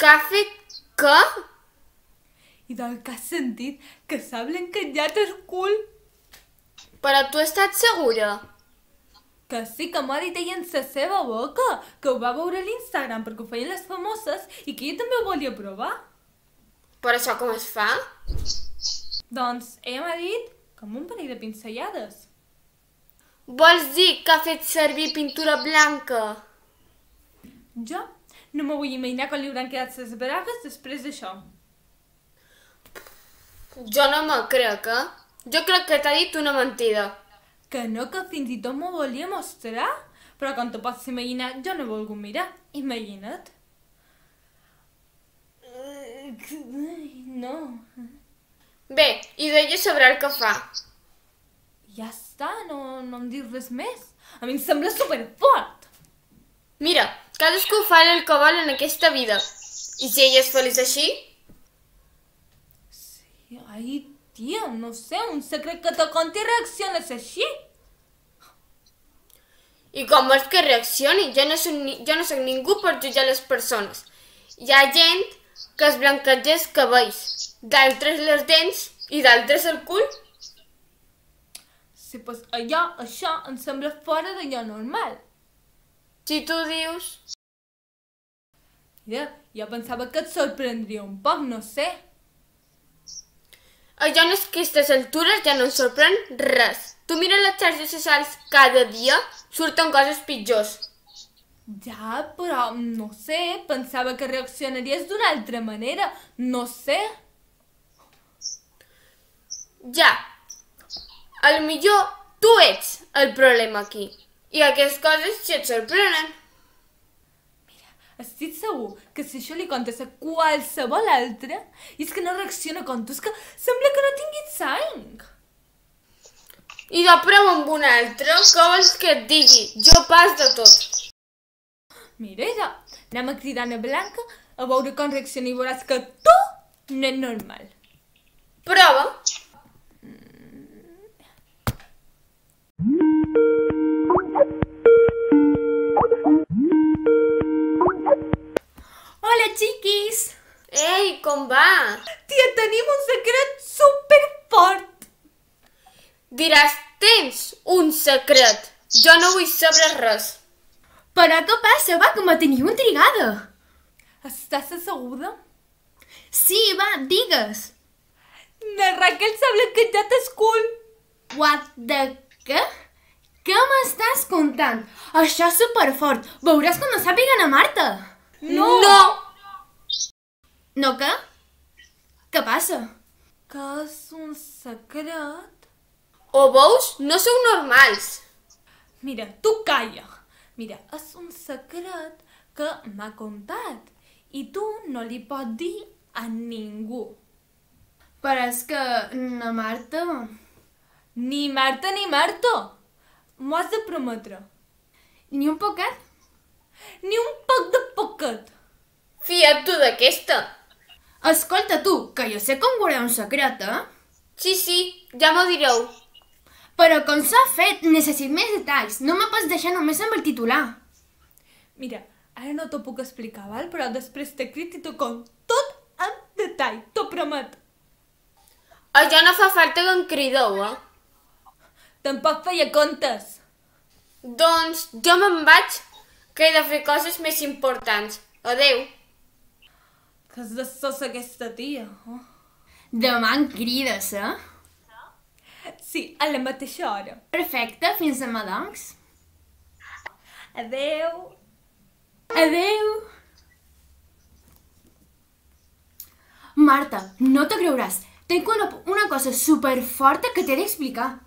Que ha fet què? I del que has sentit que s'ha blanquejat el cul. Però tu estàs segura? Que sí, que m'ho ha dit ella en la seva boca, que ho va veure a l'Instagram perquè ho feien les famoses i que ella també ho volia provar. Per això com es fa? Doncs ella m'ha dit que amb un parell de pinzellades. Vols dir que ha fet servir pintura blanca? Jo no me vull imaginar com li hauran quedat les bragues després d'això. Jo no me crec, eh? Jo crec que t'ha dit una mentida. Que no, que fins i tot m'ho volia mostrar, però com t'ho pots imaginar, jo no he volgut mirar. Imagina't. No. Bé, i d'ella sabrà el que fa. Ja està, no em dius res més. A mi em sembla superfort. Mira, cadascú fa el que vol en aquesta vida. I si ella és feliç així? Sí, ai, tia, no sé, un secret que te conti i reacciones així. I com vols que reaccioni? Jo no soc ningú per jutjar les persones. Hi ha gent que es blanqueja els cabells, d'altres les dents i d'altres el cul. Sí, doncs això em sembla fora d'allò normal. Si tu dius... Mira, jo pensava que et sorprendria un poc, no sé. Jo en aquestes altures ja no em sorprèn res. Tu mira les xarxes socials cada dia, surten coses pitjors. Ja, però no sé, pensava que reaccionaries d'una altra manera, no sé. Ja, a lo millor tu ets el problema aquí. I aquestes coses sí et sorprenen. Estic segur que si això li contes a qualsevol altre, i és que no reacciona com tu, és que sembla que no tinguis sang. I de prou amb un altre, què vols que et digui? Jo pas de tot. Mira, ja, anem a cridar a Blanca a veure com reacciona i veuràs que tu no és normal. Prova. Hola, xiquis! Ei, com va? Tia, tenim un secret superfort. Diràs, tens un secret. Jo no vull saber res. Però què passa? Va, que me teniu intrigada. Estàs asseguda? Sí, va, digues. La Raquel s'ha blanquejat el cul. What the... Què? Què m'estàs contant? Això és superfort. Veuràs quan no sàpiguen a Marta. No! No què? Què passa? Que és un secret? O veus? No sou normals. Mira, tu calla. Mira, és un secret que m'ha contat i tu no li pots dir a ningú. Però és que... na Marta... Ni Marta ni Marta. M'ho has de prometre. Ni un poquet? Ni un poc de poquet. Fia't tu d'aquesta. Escolta tu, que jo sé com guardar un secret, eh? Sí, ja m'ho direu. Però com s'ha fet? Necessit més detalls. No me pots deixar només amb el titular. Mira, ara no t'ho puc explicar, val? Però després te crit i t'ho conto tot en detall, t'ho promet. Ja no fa falta que em crideu, eh? Tampoc feia comptes. Doncs jo me'n vaig, que he de fer coses més importants. Adeu. Que és de sos aquesta tia. Oh. Demà em crides, eh? Sí, a la mateixa hora. Perfecte, fins demà, doncs. Adeu. Adeu! Marta, no te creuràs. Tenc una cosa superforta que t'he d'explicar.